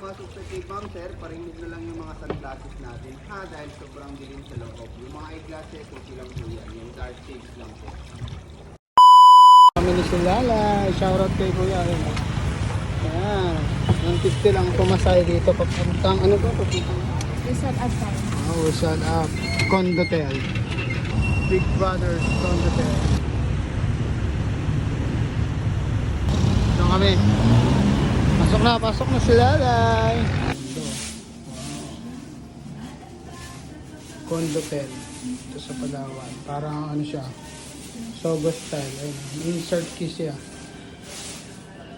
pumasok sa K-Bomb, sir, parimove na lang yung mga sunglasses natin. Ha, dahil sobrang dilim sa loob. Yung mga eyeglasses, okay lang po yan. Yung dark shades lang po. Kami ni Silala, shoutout kay Kuya. Ayan, 150 lang pumasay dito papuntang, ano ba? Papuntang Rizal Advance. Rizal Up, Condotel. Big Brothers Condotel. Doon kami. Pasok na Silala. Condotel. Ito sa Palawan. Parang ano siya, Sogo style. Ayun, insert key siya.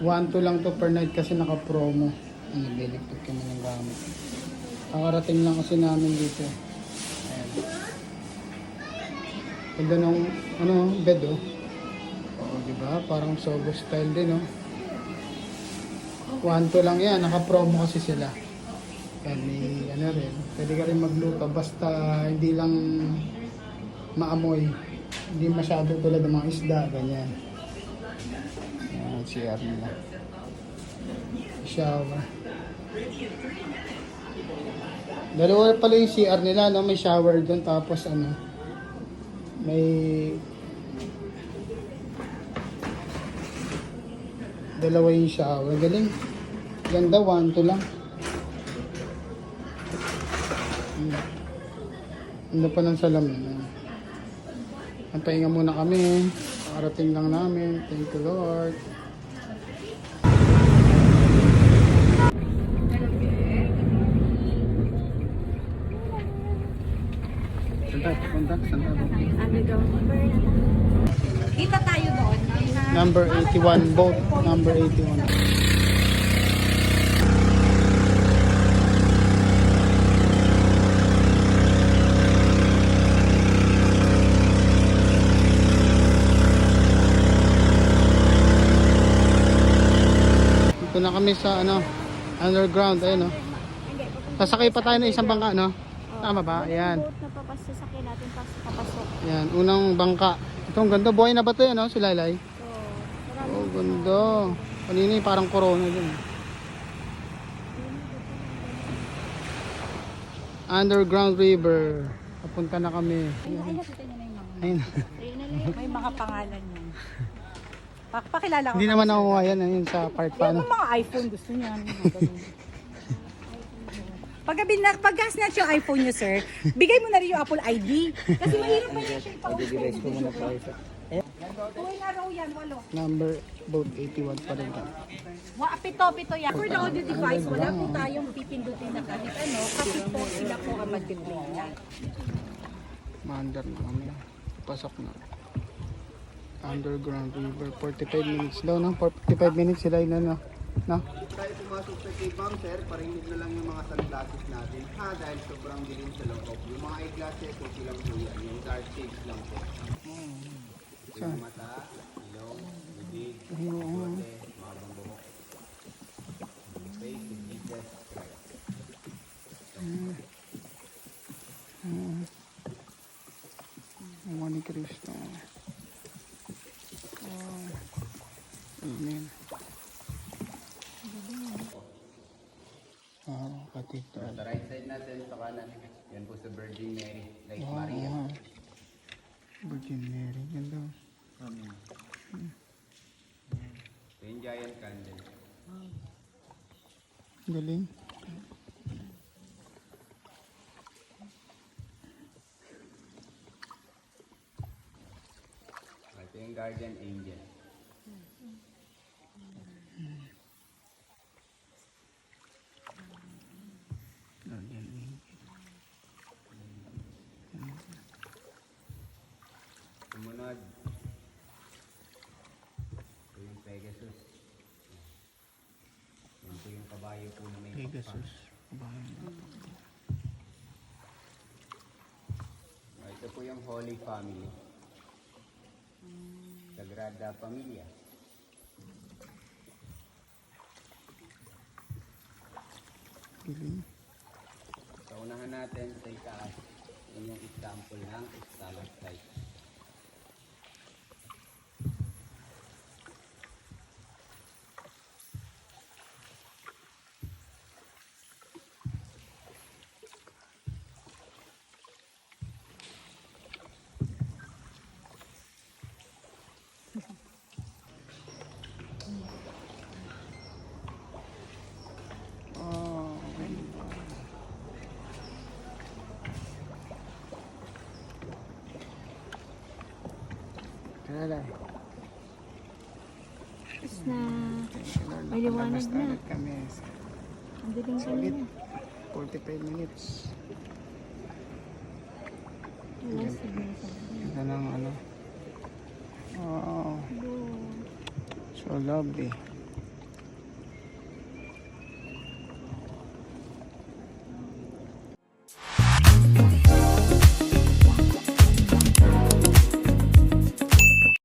1-2 lang to per night kasi naka-promo. Nagliligtad kami ng gamit. Nakarating lang kasi namin dito. Ayan. Ganda ng ano, bed oh. Oo, diba? Parang Sogo style din oh. 1-2 lang yan. Naka-promo kasi sila. Yan, may ano rin. Pwede ka rin magluto. Basta hindi lang maamoy. Hindi masyado tulad ng mga isda, ganyan. Yan, CR nila. Shower. Dalawa pala yung CR nila, no? May shower doon, tapos ano, may dalawa yung shower. Galing. Ganda, 1-2 lang. Ano pa ng salamin. Antayin nga muna kami. Parating lang namin. Thank you Lord. Kita tayo doon. Number 81 boat. Number 81. Dito na kami sa ano, underground, ayun oh. Sasakay pa tayo ng isang bangka, no? Tama ba? Ayan. Boat na papasasakyan natin papasok. Ayan, unang bangka. Ito ang ganda, buhay na ba ito yan, no? Si Laylay. So, Oh, ganda. Kanina yung parang corona din. Underground River. Papunta na kami. ay nakita niyo na yung mga. Ayun. Ayun na lang. May mga pangalan niya. Pakilala ko. Hindi naman nakuha yan, ayun sa park pa, no? Yung mga iPhone gusto niya. Pag-gas na siya yung iPhone niyo, sir, bigay mo na rin yung Apple ID. Kasi mahirap pa niya siya ipausin. Uy na raw yan, walo. Number boat 81 pa rin kami. Pito yan. For the audio device, wala po tayong pipindutin na kahit ano, kasi po sila po ang mag-play na. Maandar na kami. Pasok na. Underground River. 45 minutes daw, no? 45 minutes sila yun, no? No? Tayo pumasok sa K-Bomb, sir, parimove na lang yung mga sunglasses natin. Ha, dahil sobrang dilim sa loob. Yung mga eyeglasses, okay lang po yan. Yung dark shades lang po. Yung mata, ilong, bibig, bote, mga buhok. Face of Jesus Christ. Mga ni Cristo. Oh. Amen. Cathedral. Sa right side natin, sa kanan, yan po sa Virgin Mary, like Wow, Maria. wow. Virgin Mary. Ganda. Ito yung giant candle. Galing. Ito yung guardian angel. Sumunod. Ito yung Pegasus. Ito yung kabayo po na may Pegasus. Kabayan. Ito po yung Holy Family. Sagrada Familia. Galing. Sa unahan natin sa itaas, yun yung example ng stalactite. Lalay. Tapos na, Thank you, Lord. May liwanag Nakalabas na. ulit kami. ang dilim Solid. kanina. 45 minutes. Wala signal sa Ganda ng ano. Oh, baba. so lovely.